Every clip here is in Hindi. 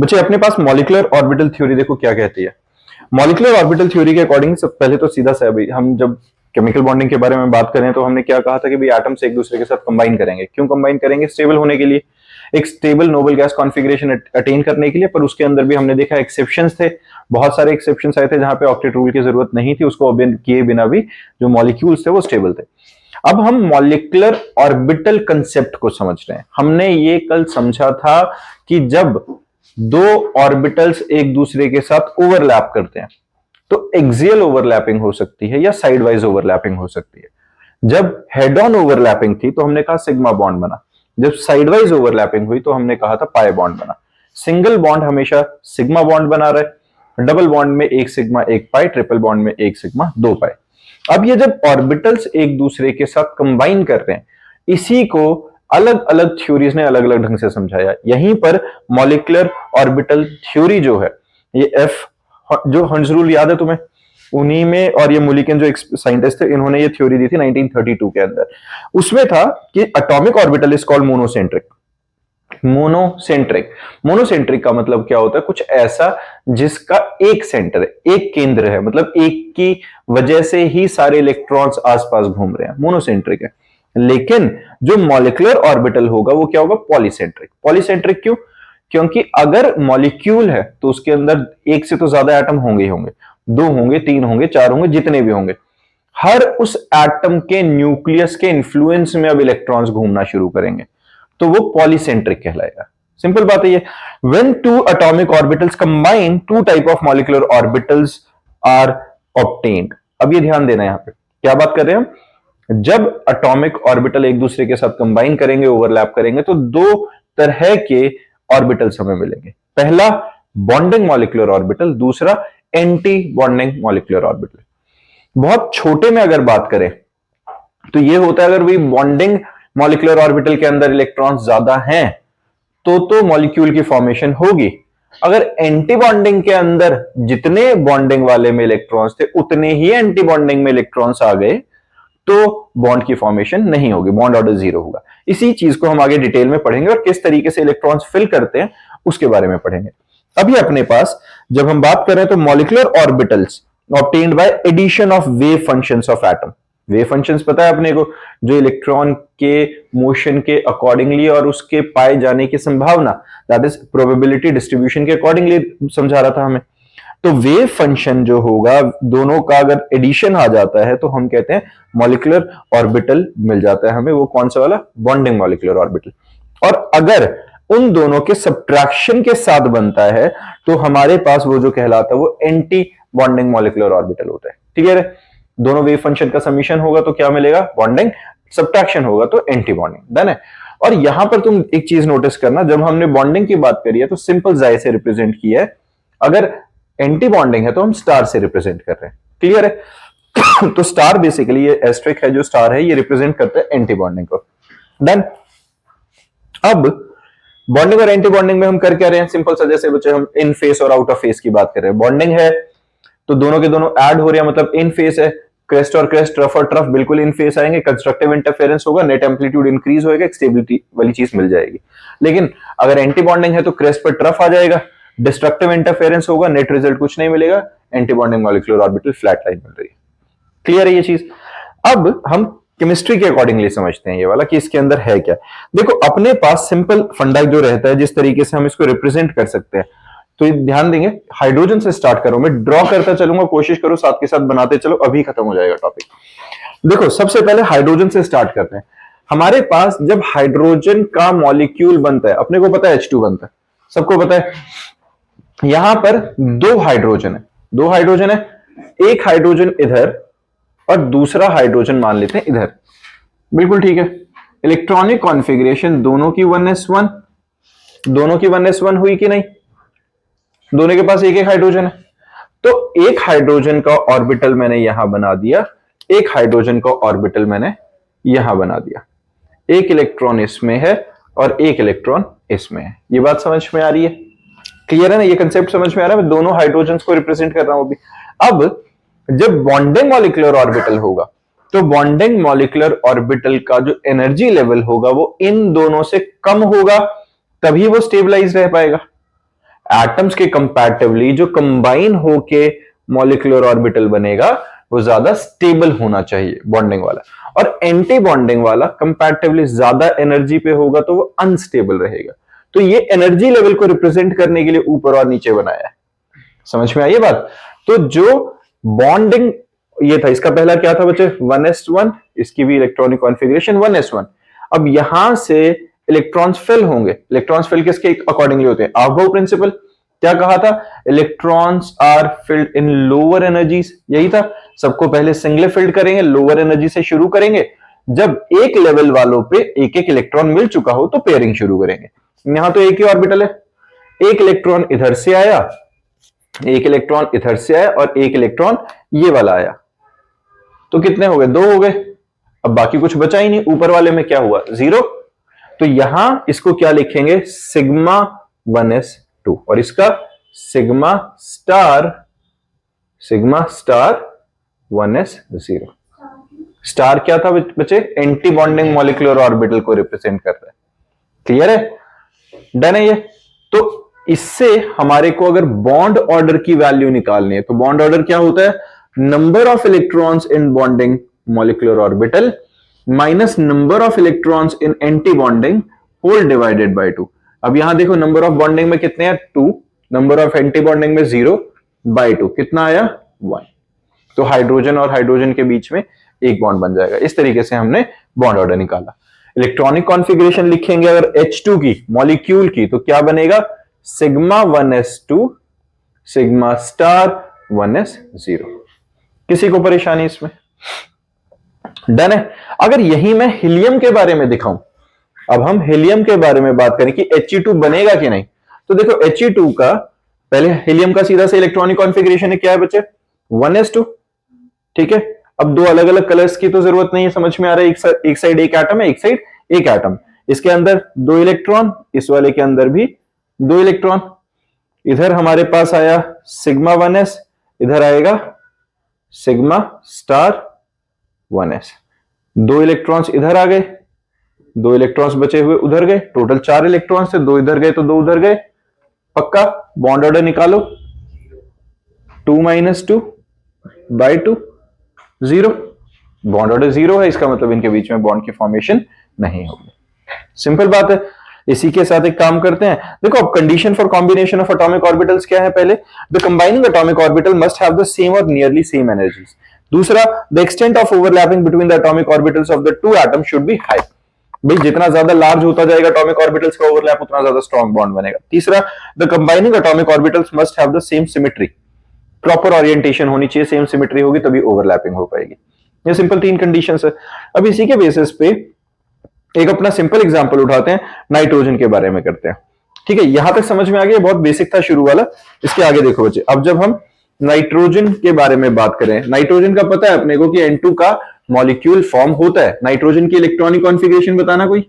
बच्चे अपने पास मॉलिक्यूलर ऑर्बिटल थ्योरी देखो क्या कहती है। मॉलिक्यूलर ऑर्बिटल थ्योरी के अकॉर्डिंग सब पहले तो सीधा सा है भाई, हम जब केमिकल बॉन्डिंग के बारे में बात करें तो हमने क्या कहा था कि भाई एटम्स एक दूसरे के साथ कंबाइन करेंगे। क्यों कंबाइन करेंगे? स्टेबल होने के लिए, एक stable noble gas configuration attain करने के लिए। पर उसके अंदर भी हमने देखा एक्सेप्शंस थे, बहुत सारे एक्सेप्शंस आए थे जहां पे ऑक्टेट रूल की जरूरत नहीं थी, उसको किए बिना भी जो मॉलिक्यूल्स थे वो स्टेबल थे। अब हम मॉलिक्यूलर ऑर्बिटल कंसेप्ट को समझ रहे हैं। हमने ये कल समझा था कि जब दो ऑर्बिटल्स एक दूसरे के साथ ओवरलैप करते हैं तो एक्सियल ओवरलैपिंग हो सकती है या साइड वाइज ओवरलैपिंग हो सकती है। जब हेड ऑन ओवरलैपिंग थी तो हमने कहा सिग्मा बॉन्ड बना, जब साइड वाइज ओवरलैपिंग हुई तो हमने कहा था पाई बॉन्ड बना। सिंगल बॉन्ड हमेशा सिग्मा बॉन्ड बना रहे, डबल बॉन्ड में एक सिग्मा एक पाई, ट्रिपल बॉन्ड में एक सिग्मा दो पाई। अब ये जब ऑर्बिटल्स एक दूसरे के साथ कंबाइन कर रहे हैं, इसी को अलग अलग थ्योरीज ने अलग अलग ढंग से समझाया। यहीं पर मॉलिक्यूलर ऑर्बिटल थ्योरी जो है, ये एफ जो हंस रूल याद है तुम्हें, उन्हीं में, और ये मुलिकन जो एक साइंटिस्ट थे इन्होंने ये थ्योरी दी थी 1932 के अंदर। उसमें था कि atomic orbital is called monocentric. Monocentric, monocentric का मतलब क्या होता है? कुछ ऐसा जिसका एक सेंटर है, एक केंद्र है, मतलब एक की वजह से ही सारे इलेक्ट्रॉन्स आसपास घूम रहे हैं, मोनोसेंट्रिक है। लेकिन जो मॉलिक्यूलर ऑर्बिटल होगा वो क्या होगा? पॉलीसेंट्रिक। पॉलीसेंट्रिक क्यों? क्योंकि अगर मॉलिक्यूल है तो उसके अंदर एक से तो ज्यादा एटम होंगे ही होंगे, दो होंगे, तीन होंगे, चार होंगे, जितने भी होंगे, हर उस एटम के न्यूक्लियस के इन्फ्लुएंस में अब इलेक्ट्रॉन्स घूमना शुरू करेंगे, तो वो पॉलीसेंट्रिक कहलाएगा। सिंपल बात है ये। When two atomic orbitals combine, two type of molecular orbitals are obtained. अब ये ध्यान देना, यहां पे क्या बात कर रहे हैं हम? जब एटॉमिक ऑर्बिटल एक दूसरे के साथ कंबाइन करेंगे, ओवरलैप करेंगे, तो दो तरह के ऑर्बिटल्स हमें मिलेंगे। पहला बॉन्डिंग मॉलिक्यूलर ऑर्बिटल, दूसरा एंटी बॉन्डिंग मॉलिक्यूलर ऑर्बिटल। बहुत छोटे में अगर बात करें तो ये होता है, अगर वही बॉन्डिंग मॉलिक्यूलर ऑर्बिटल के अंदर इलेक्ट्रॉन्स ज्यादा हैं तो मॉलिक्यूल की फॉर्मेशन होगी। अगर एंटी बॉन्डिंग के अंदर जितने बॉन्डिंग वाले में इलेक्ट्रॉन्स थे उतने ही एंटी बॉन्डिंग में इलेक्ट्रॉन्स आ गए तो बॉन्ड की फॉर्मेशन नहीं होगी, बॉन्ड ऑर्डर जीरो होगा। इसी चीज को हम आगे डिटेल में पढ़ेंगे और किस तरीके से इलेक्ट्रॉन्स फिल करते हैं उसके बारे में पढ़ेंगे। अभी अपने पास जब हम बात करें तो molecular orbitals obtained by addition of wave functions of atom. Wave functions पता है अपने को, जो इलेक्ट्रॉन के मोशन के अकॉर्डिंगली और उसके पाए जाने की संभावना, दैट इज प्रोबेबिलिटी डिस्ट्रीब्यूशन के अकॉर्डिंगली समझा रहा था हमें। तो वेव फंक्शन जो होगा, दोनों का अगर एडिशन आ जाता है तो हम कहते हैं मॉलिक्यूलर ऑर्बिटल मिल जाता है हमें। वो कौन सा वाला? Bonding molecular orbital. और अगर उन दोनों के सब्ट्रैक्शन के साथ बनता है तो हमारे पास वो जो कहलाता है वो एंटी बॉन्डिंग मॉलिक्यूलर ऑर्बिटल होता है। ठीक है? दोनों वेव फंक्शन का समीशन होगा तो क्या मिलेगा? बॉन्डिंग। सब्ट्रैक्शन होगा तो एंटी बॉन्डिंग। डन है? और यहां पर तुम एक चीज नोटिस करना, जब हमने बॉन्डिंग की बात करी है तो सिंपल जाय से रिप्रेजेंट किया है, अगर एंटी बॉन्डिंग है तो हम स्टार से रिप्रेजेंट कर रहे हैं। क्लियर है? तो स्टार बेसिकली, ये एस्ट्रिक है जो स्टार है, ये रिप्रेजेंट करता है एंटी बॉन्डिंग को। डन। अब बॉन्डिंग और एंटी बॉन्डिंग में हम कर क्या रहे हैं? सिंपल सा, जैसे बच्चे हम इन फेस और आउट ऑफ फेस की बात कर रहे हैं। बॉन्डिंग है तो दोनों के दोनों ऐड हो रहे हैं, मतलब इन फेस है, क्रेस्ट और क्रेस्ट, ट्रफ और ट्रफ बिल्कुल इन फेस आएंगे, कंस्ट्रक्टिव इंटरफेरेंस होगा, नेट एम्पलीट्यूड इंक्रीज होएगा, एक स्टेबिलिटी वाली चीज मिल जाएगी। लेकिन अगर एंटी बॉन्डिंग है तो क्रेस्ट पर ट्रफ आ जाएगा, डिस्ट्रक्टिव इंटरफेरेंस होगा, नेट रिजल्ट कुछ नहीं मिलेगा, anti bonding molecular orbital flat line मिल रही है। क्लियर है ये चीज? अब हम केमिस्ट्री के अकॉर्डिंगली समझते हैं ये वाला कि इसके अंदर है क्या। देखो अपने पास सिंपल फंडा जो रहता है, जिस तरीके से हम इसको रिप्रेजेंट कर सकते हैं, तो ध्यान देंगे। हाइड्रोजन से स्टार्ट करो, मैं ड्रॉ करता चलूंगा, कोशिश करो साथ के साथ बनाते चलो, अभी खत्म हो जाएगा टॉपिक। देखो सबसे पहले हाइड्रोजन से स्टार्ट करते हैं। हमारे पास जब हाइड्रोजन का मॉलिक्यूल बनता है, अपने को पता है H2 बनता है, सबको पता है। यहां पर दो हाइड्रोजन है, दो हाइड्रोजन है, एक हाइड्रोजन इधर और दूसरा हाइड्रोजन मान लेते हैं इधर। बिल्कुल ठीक है। इलेक्ट्रॉनिक कॉन्फ़िगरेशन दोनों की 1s1, दोनों की 1s1 हुई कि नहीं? दोनों के पास एक एक हाइड्रोजन है, तो एक हाइड्रोजन का ऑर्बिटल मैंने यहां बना दिया, एक हाइड्रोजन का ऑर्बिटल मैंने यहां बना दिया। एक इलेक्ट्रॉन इसमें है और एक इलेक्ट्रॉन इसमें है। ये बात समझ में आ रही है? क्लियर है ना? ये कंसेप्ट समझ में आ रहा है? मैं दोनों हाइड्रोजन्स को रिप्रेजेंट कर रहा हूं अभी। अब जब बॉन्डिंग मॉलिक्यूलर ऑर्बिटल होगा तो बॉन्डिंग मॉलिक्यूलर ऑर्बिटल का जो एनर्जी लेवल होगा वो इन दोनों से कम होगा, तभी वो स्टेबलाइज रह पाएगा। एटम्स के कंपैरेटिवली जो कंबाइन होके मॉलिक्यूलर ऑर्बिटल बनेगा वो ज्यादा स्टेबल होना चाहिए बॉन्डिंग वाला, और एंटी बॉन्डिंग वाला कंपैरेटिवली ज्यादा एनर्जी पे होगा तो वो अनस्टेबल रहेगा। तो ये एनर्जी लेवल को रिप्रेजेंट करने के लिए ऊपर और नीचे बनाया है। समझ में आई ये बात? तो जो बॉन्डिंग ये था, इसका पहला क्या था बच्चे, 1s1, इसकी भी इलेक्ट्रॉनिक कॉन्फ़िगरेशन 1s1। अब यहां से इलेक्ट्रॉन्स फिल होंगे। इलेक्ट्रॉन्स फिल किसके अकॉर्डिंगली होते हैं? Aufbau principle. क्या कहा था? Electrons are filled in lower energies, यही था। सबको पहले सिंगल फिल्ड करेंगे, लोअर एनर्जी से शुरू करेंगे। जब एक लेवल वालों पे एक एक इलेक्ट्रॉन मिल चुका हो तो पेयरिंग शुरू करेंगे। यहां तो एक ही ऑर्बिटल है, एक इलेक्ट्रॉन इधर से आया, एक इलेक्ट्रॉन इधर से आया और एक इलेक्ट्रॉन ये वाला आया, तो कितने हो गए? 2 हो गए। अब बाकी कुछ बचा ही नहीं। ऊपर वाले में क्या हुआ? 0। तो यहां इसको क्या लिखेंगे? सिग्मा 1s2, और इसका सिग्मा स्टार 1s0। स्टार क्या था बच्चे? एंटी बॉन्डिंग मॉलिक्यूलर ऑर्बिटल को रिप्रेजेंट कर रहा है। क्लियर है? डन है ये? तो इससे हमारे को अगर बॉन्ड ऑर्डर की वैल्यू निकालनी है तो बॉन्ड ऑर्डर क्या होता है? Number of electrons in bonding molecular orbital minus number of electrons in antibonding whole divided by 2। अब यहां देखो नंबर ऑफ बॉन्डिंग में कितने हैं? 2, नंबर ऑफ एंटी बॉन्डिंग में 0 बाय 2 कितना आया? 1। तो हाइड्रोजन और हाइड्रोजन के बीच में एक बॉन्ड बन जाएगा। इस तरीके से हमने बॉन्ड ऑर्डर निकाला। इलेक्ट्रॉनिक कॉन्फ़िगरेशन लिखेंगे अगर H2 की, मॉलिक्यूल की, तो क्या बनेगा? Sigma 1s2 sigma star 1s0। किसी को परेशानी इसमें? डन है। अगर यही मैं हीलियम के बारे में दिखाऊं, अब हम हीलियम के बारे में बात करें कि He2 बनेगा कि नहीं, तो देखो He2 का पहले हीलियम का सीधा से इलेक्ट्रॉनिक कॉन्फ़िगरेशन है, क्या है बच्चे? 1s2। ठीक है। अब दो अलग अलग कलर्स की तो जरूरत नहीं है, समझ में आ रहा है? एक साइड एक एटम है, एक साइड एक एटम। इसके अंदर 2 इलेक्ट्रॉन, इस वाले के अंदर भी 2 इलेक्ट्रॉन। इधर हमारे पास आया सिग्मा 1s, इधर आएगा सिग्मा स्टार 1s। 2 इलेक्ट्रॉन्स इधर आ गए, 2 इलेक्ट्रॉन्स बचे हुए उधर गए। टोटल 4 इलेक्ट्रॉन्स थे, 2 इधर गए तो 2 उधर गए। पक्का? बॉन्ड ऑर्डर निकालो। 2 - 2 बाय 2 0। बॉन्ड ऑर्डर 0 है, इसका मतलब इनके बीच में बॉन्ड की फॉर्मेशन नहीं होगी। सिंपल बात है। इसी के साथ एक काम करते हैं। देखो अब condition for combination of atomic orbitals क्या है? पहले the combining atomic orbital must have the same और नियरली सेम एनर्जीज। दूसरा, the extent of overlapping between the atomic orbitals of the two atoms should be high. भाई जितना ज्यादा लार्ज होता जाएगा एटॉमिक ऑर्बिटल्स का ओवरलैप, उतना ज्यादा स्ट्रॉन्ग बॉन्ड बनेगा। तीसरा, the combining atomic orbitals must have the same symmetry. Proper orientation होनी चाहिए, सेम सिमेट्री होगी तभी ओवरलैपिंग हो पाएगी। ये सिंपल 3 कंडीशंस है। अब इसी के बेसिस पे एक अपना सिंपल एग्जांपल उठाते हैं, नाइट्रोजन के बारे में करते हैं। ठीक है, यहां तक समझ में आ गया? बहुत बेसिक था शुरू वाला। इसके आगे देखो बच्चे, अब जब हम नाइट्रोजन के बारे में बात करें, नाइट्रोजन का पता है अपने को कि N2 का मॉलिक्यूल फॉर्म होता है। नाइट्रोजन की इलेक्ट्रॉनिक कॉन्फ़िगरेशन बताना कोई,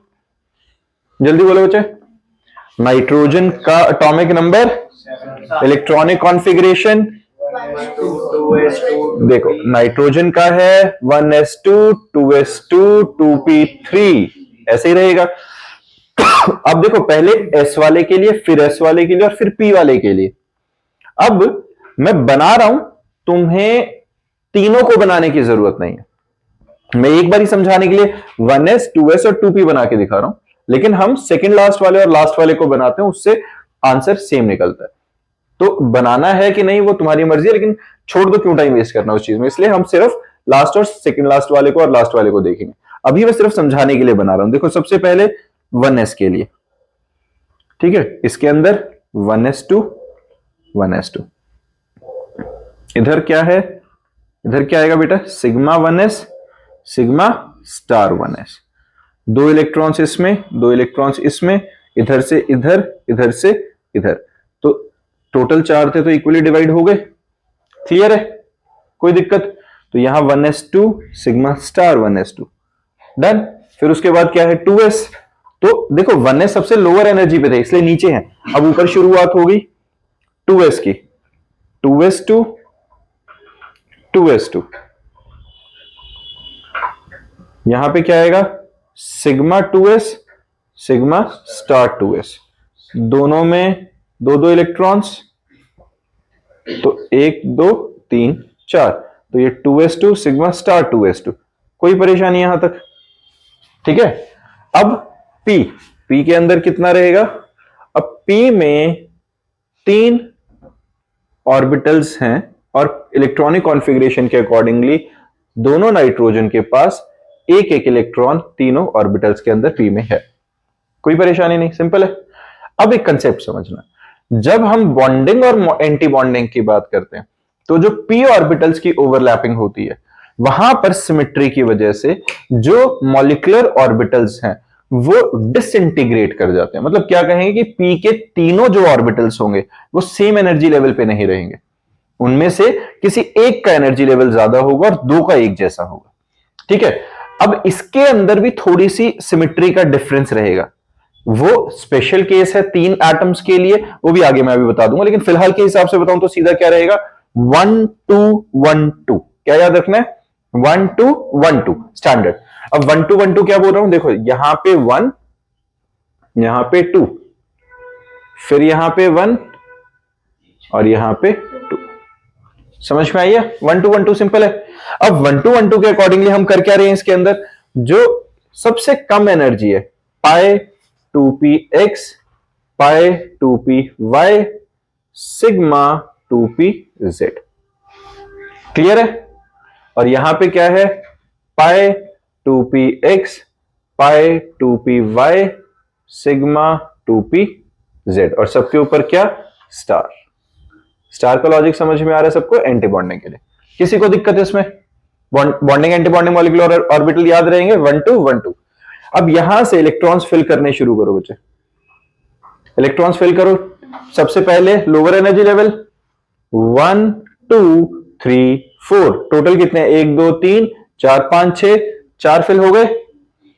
जल्दी बोलो बच्चे। नाइट्रोजन का एटॉमिक नंबर, इलेक्ट्रॉनिक कॉन्फ़िगरेशन, देखो नाइट्रोजन का है 1s2 2s2 2p3, ऐसे ही रहेगा। अब देखो पहले S वाले के लिए, फिर S वाले के लिए और फिर P वाले के लिए। अब मैं बना रहा हूं, तुम्हें तीनों को बनाने की जरूरत नहीं है। मैं एक बार ही समझाने के लिए 1s 2s और 2p बना के दिखा रहा हूं, लेकिन हम सेकंड लास्ट वाले और लास्ट वाले को बनाते हैं, उससे आंसर सेम निकलता है। तो बनाना है कि नहीं वो तुम्हारी मर्जी है, लेकिन छोड़ दो, क्यों टाइम वेस्ट करना उस चीज में। इसलिए हम सिर्फ लास्ट और सेकंड लास्ट वाले को और लास्ट वाले को देखेंगे। अभी मैं सिर्फ समझाने के लिए बना रहा हूं। देखो सबसे पहले 1s के लिए, ठीक है, इसके अंदर 1s2 1s2, इधर क्या है? इधर क्या आएगा बेटा? Sigma 1s sigma star 1s। 2 electrons इसमें, 2 इलेक्ट्रॉन्स इसमें, इधर से इधर, इधर से इधर, तो टोटल 4 थे तो इक्वली डिवाइड हो गए। क्लियर है? कोई दिक्कत? तो यहां 1s2 sigma star 1s2 done. फिर उसके बाद क्या है? 2s। तो देखो 1s सबसे लोअर एनर्जी पे थे इसलिए नीचे है। अब ऊपर शुरुआत होगी 2s की, 2s2 2s2। यहां पे क्या आएगा? Sigma 2s sigma star 2s। दोनों में दो दो इलेक्ट्रॉन्स, तो 1 2 3 4, तो ये 2s2 सिग्मा स्टार 2s2। कोई परेशानी यहां तक? ठीक है। अब P के अंदर कितना रहेगा? अब P में 3 ऑर्बिटल्स हैं और इलेक्ट्रॉनिक कॉन्फ़िगरेशन के अकॉर्डिंगली दोनों नाइट्रोजन के पास एक एक इलेक्ट्रॉन तीनों ऑर्बिटल्स के अंदर P में है। कोई परेशानी नहीं, सिंपल है। अब एक कंसेप्ट समझना, जब हम बॉन्डिंग और एंटी बॉन्डिंग की बात करते हैं तो जो p ऑर्बिटल्स की ओवरलैपिंग होती है वहां पर सिमेट्री की वजह से जो मॉलिक्यूलर ऑर्बिटल्स हैं वो डिसइंटीग्रेट कर जाते हैं। मतलब क्या कहेंगे कि p के तीनों जो ऑर्बिटल्स होंगे वो सेम एनर्जी लेवल पे नहीं रहेंगे, उनमें से किसी एक का एनर्जी लेवल ज्यादा होगा और दो का एक जैसा होगा। ठीक है। अब इसके अंदर भी थोड़ी सी सिमेट्री का डिफरेंस रहेगा, वो स्पेशल केस है 3 एटम्स के लिए, वो भी आगे मैं अभी बता दूंगा, लेकिन फिलहाल के हिसाब से बताऊं तो सीधा क्या रहेगा, 1 2 1 2। क्या याद रखना है? 1 2 1 2 स्टैंडर्ड। अब 1 2 1 2 क्या बोल रहा हूं, देखो यहां पे 1, यहां पे 2, फिर यहां पे 1 और यहां पे 2। समझ में आई है? 1 2 1 2 सिंपल है। अब 1 2 1 2 के अकॉर्डिंगली हम कर क्या रहे हैं, इसके अंदर जो सबसे कम एनर्जी है पाई 2px पाई 2py सिग्मा 2pz। क्लियर है? और यहां पे क्या है, पाई 2px पाई 2py सिग्मा 2pz, और सबके ऊपर क्या, स्टार। स्टार का लॉजिक समझ में आ रहा है सबको? एंटी बॉन्डिंग के लिए किसी को दिक्कत है इसमें? Bonding anti bonding molecular orbital याद रहेंगे 1 2 1 2। अब यहां से इलेक्ट्रॉन्स फिल करने शुरू करो बच्चे, इलेक्ट्रॉन्स फिल करो। सबसे पहले लोअर एनर्जी लेवल 1 2 3 4, टोटल कितने हैं, 1 2 3 4 5 6, 4 फिल हो गए।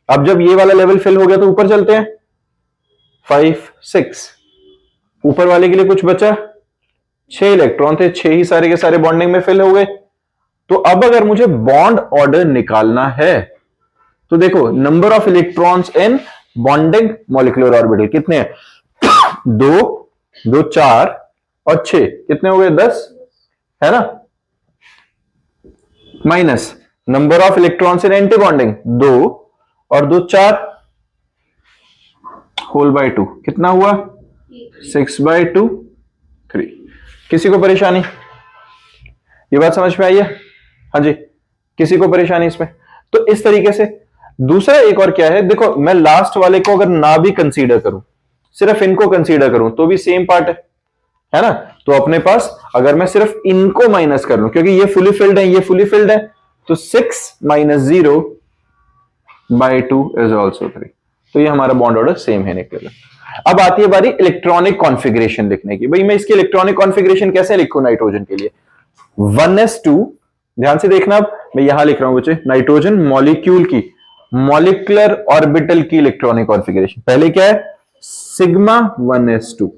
अब जब ये वाला लेवल फिल हो गया तो ऊपर चलते हैं, 5 6, ऊपर वाले के लिए कुछ बचा, 6 इलेक्ट्रॉन थे, 6 ही सारे के सारे बॉन्डिंग में फिल हो गए। तो अब अगर मुझे बॉन्ड ऑर्डर निकालना है तो देखो number of electrons in bonding molecular orbital कितने हैं, 2 2 4 और 6, कितने हो गए, 10 है ना, minus number of electrons in anti bonding 2 और 2 4 होल बाय 2, कितना हुआ, 6 बाय 2 3। किसी को परेशानी? ये बात समझ में आई है? हाँ जी, किसी को परेशानी इसमें? तो इस तरीके से दूसरा एक और क्या है, देखो मैं लास्ट वाले को अगर ना भी कंसीडर करूं, सिर्फ इनको कंसीडर करूं तो भी सेम पार्ट है ना। तो अपने पास अगर मैं सिर्फ इनको माइनस कर लूं, क्योंकि ये फुली फिल्ड है, ये फुली फिल्ड है, तो 6 - 0 बाय 2 इज ऑल्सो 3। तो ये हमारा बॉन्ड ऑर्डर सेम है निकलेगा। अब आती है बारी इलेक्ट्रॉनिक कॉन्फ़िगरेशन लिखने की। भाई मैं इसकी इलेक्ट्रॉनिक कॉन्फ़िगरेशन कैसे लिखूं नाइट्रोजन के लिए, 1s2, ध्यान से देखना, अब मैं यहां लिख रहा हूं बच्चे नाइट्रोजन मॉलिक्यूल की मॉलिक्यूलर ऑर्बिटल की इलेक्ट्रॉनिक कॉन्फ़िगरेशन। पहले क्या है, सिग्मा 1s2,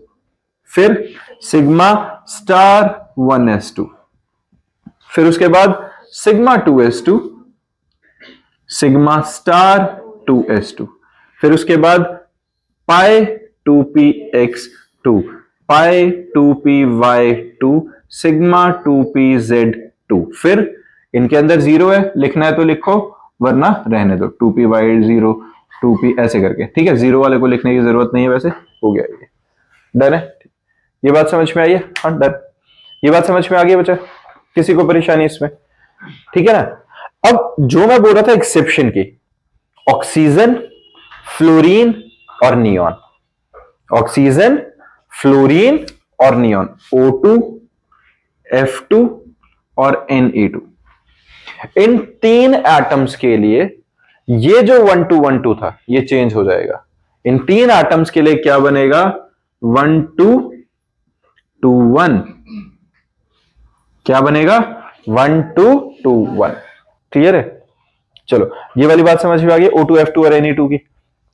फिर सिग्मा स्टार 1s2, फिर उसके बाद sigma 2s2, sigma star 2s2, फिर उसके बाद पाई 2px2 पाई 2py2 सिग्मा 2pz2। फिर इनके अंदर 0 है, लिखना है तो लिखो वरना रहने दो, 2py0 2p ऐसे करके, ठीक है। 0 वाले को लिखने की जरूरत नहीं है, वैसे हो गया ये, डन है। ये बात समझ में आई है? हाँ डन, ये बात समझ में आ गई बच्चा, किसी को परेशानी इसमें? ठीक है ना। अब जो मैं बोल रहा था एक्सेप्शन की, ऑक्सीजन फ्लोरीन और नियॉन, ऑक्सीजन फ्लोरीन और नियॉन, O2 F2 और Na2, इन 3 एटम्स के लिए ये जो 1 2 1 2 था ये चेंज हो जाएगा। इन 3 एटम्स के लिए क्या बनेगा, 1 2 2 1, क्या बनेगा, 1 2 2 1। क्लियर है? चलो ये वाली बात समझ में आ गई O2 F2 और Na2 की।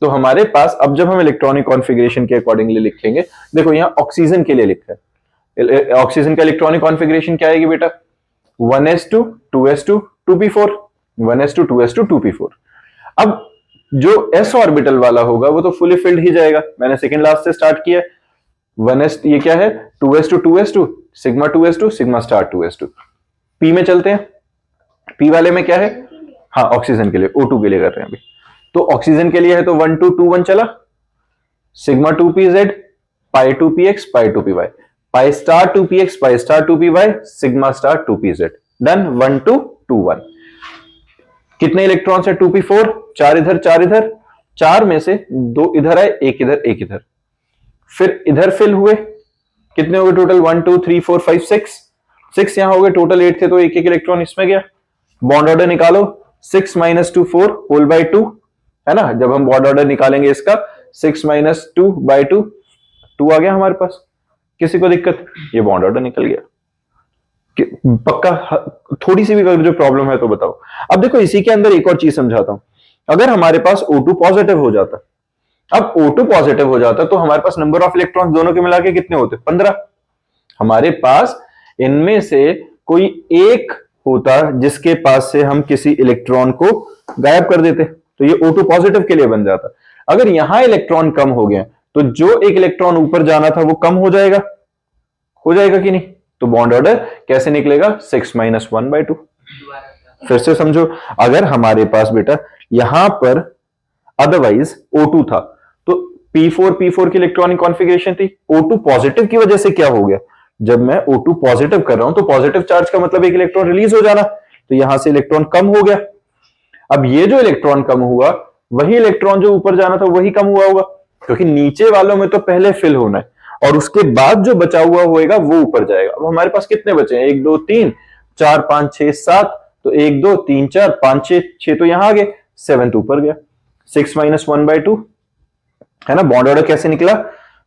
तो हमारे पास अब जब हम इलेक्ट्रॉनिक कॉन्फ़िगरेशन के अकॉर्डिंगली लिखेंगे, देखो यहां ऑक्सीजन के लिए लिखा है, ऑक्सीजन का इलेक्ट्रॉनिक कॉन्फ़िगरेशन क्या आएगी बेटा, 1s2 2s2 2p4, 1s2 2s2 2p4। अब जो s ऑर्बिटल वाला होगा वो तो फुली फिल्ड ही जाएगा, मैंने सेकंड लास्ट से स्टार्ट किया, 1s, ये क्या है 2s2 2s2 sigma 2s2 sigma star 2s2। P में चलते हैं, पी वाले में क्या है, हाँ ऑक्सीजन के लिए, O2 के लिए कर रहे हैं अभी। तो ऑक्सीजन के लिए है तो 1 2 2 1 चला, सिग्मा 2pz पाई 2px पाई 2py, pi star 2px pi star 2py sigma star 2pz। Done, 1 2 2 1। कितने इलेक्ट्रॉन्स है 2p4, 4 इधर 4 इधर, 4 में से 2 इधर आए, एक इधर एक इधर, फिर इधर फिल हुए, कितने हो गए टोटल 1 2 3 4 5 6, 6 यहां हो गए, टोटल 8 थे तो एक एक इलेक्ट्रॉन इसमें गया। बॉन्ड ऑर्डर निकालो, 6 - 2 4 होल बाय 2, है ना, जब हम बॉन्ड ऑर्डर निकालेंगे इसका 6 - 2 बाय 2, 2 आ गया हमारे पास। किसी को दिक्कत, ये बॉन्ड ऑर्डर निकल गया पक्का। थोड़ी सी भी अगर जो प्रॉब्लम है तो बताओ। अब देखो इसी के अंदर एक और चीज समझाता हूं, अगर हमारे पास O2 पॉजिटिव हो जाता, अब O2 पॉजिटिव हो जाता तो हमारे पास नंबर ऑफ इलेक्ट्रॉन्स दोनों के मिला के कितने होते, 15। हमारे पास इनमें से कोई एक होता जिसके पास से हम किसी इलेक्ट्रॉन को गायब कर देते, तो ये O2 पॉजिटिव के लिए बन जाता। अगर यहां इलेक्ट्रॉन कम हो गए तो जो एक इलेक्ट्रॉन ऊपर जाना था वो कम हो जाएगा कि नहीं? तो बॉन्ड ऑर्डर कैसे निकलेगा, 6 - 1/2। फिर से समझो, अगर हमारे पास बेटा यहां पर अदरवाइज O2 था तो P4 की इलेक्ट्रॉनिक कॉन्फ़िगरेशन थी, O2 पॉजिटिव की वजह से क्या हो गया, जब मैं O2 पॉजिटिव कर रहा हूं तो पॉजिटिव चार्ज का मतलब एक इलेक्ट्रॉन रिलीज हो जाना, तो यहां से इलेक्ट्रॉन कम हो गया। अब ये जो इलेक्ट्रॉन कम हुआ, वही इलेक्ट्रॉन जो ऊपर जाना था वही कम हुआ होगा, क्योंकि नीचे वालों में तो पहले फिल होना है और उसके बाद जो बचा हुआ होएगा वो ऊपर जाएगा। अब हमारे पास कितने बचे हैं, 1 2 3 4 5 6 7, तो 1 2 3 4 5 6 6 तो यहां आ गए, 7 ऊपर गया, 6 - 1/2, है ना। बॉन्ड ऑर्डर कैसे निकला,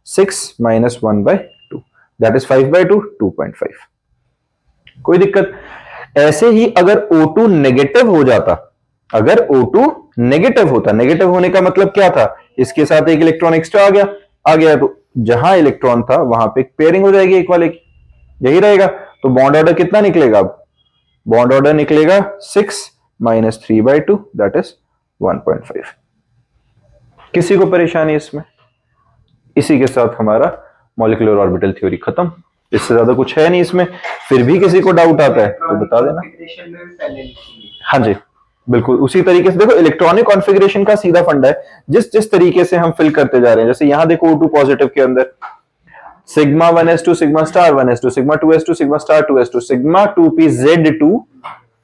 6 - 1/2, दैट इज 5/2, 2.5। कोई दिक्कत। ऐसे ही अगर O2 नेगेटिव हो जाता, अगर O2 नेगेटिव होता, नेगेटिव होने का मतलब क्या था, इसके साथ एक इलेक्ट्रॉन एक्स्ट्रा आ गया तो जहां इलेक्ट्रॉन था वहां पे पेयरिंग हो जाएगी एक वाले की, यही रहेगा। तो बॉन्ड ऑर्डर कितना निकलेगा, अब बॉन्ड ऑर्डर निकलेगा 6 - 3/2, दैट इज 1.5। किसी को परेशानी इसमें? इसी के साथ हमारा मॉलिक्यूलर ऑर्बिटल थ्योरी खत्म, इससे ज्यादा कुछ है नहीं इसमें। फिर भी किसी को डाउट आता है तो बता देना। हाँ जी बिल्कुल उसी तरीके से, देखो इलेक्ट्रॉनिक कॉन्फ़िगरेशन का सीधा फंडा है, जिस जिस तरीके से हम फिल करते जा रहे हैं। जैसे यहां देखो O2 पॉजिटिव के अंदर sigma 1s2 sigma star 1s2 sigma 2s2 sigma star 2s2 sigma 2pz2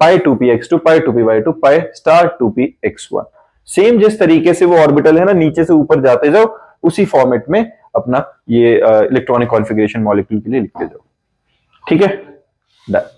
पाई 2px2 पाई 2py2 pi star 2px1। Same जिस तरीके से वो ऑर्बिटल है ना, नीचे से ऊपर जाते जाओ, उसी फॉर्मेट में अपना ये इलेक्ट्रॉनिक कॉन्फ़िगरेशन मॉलिक्यूल के लिए लिखते जाओ। ठीक है, डन।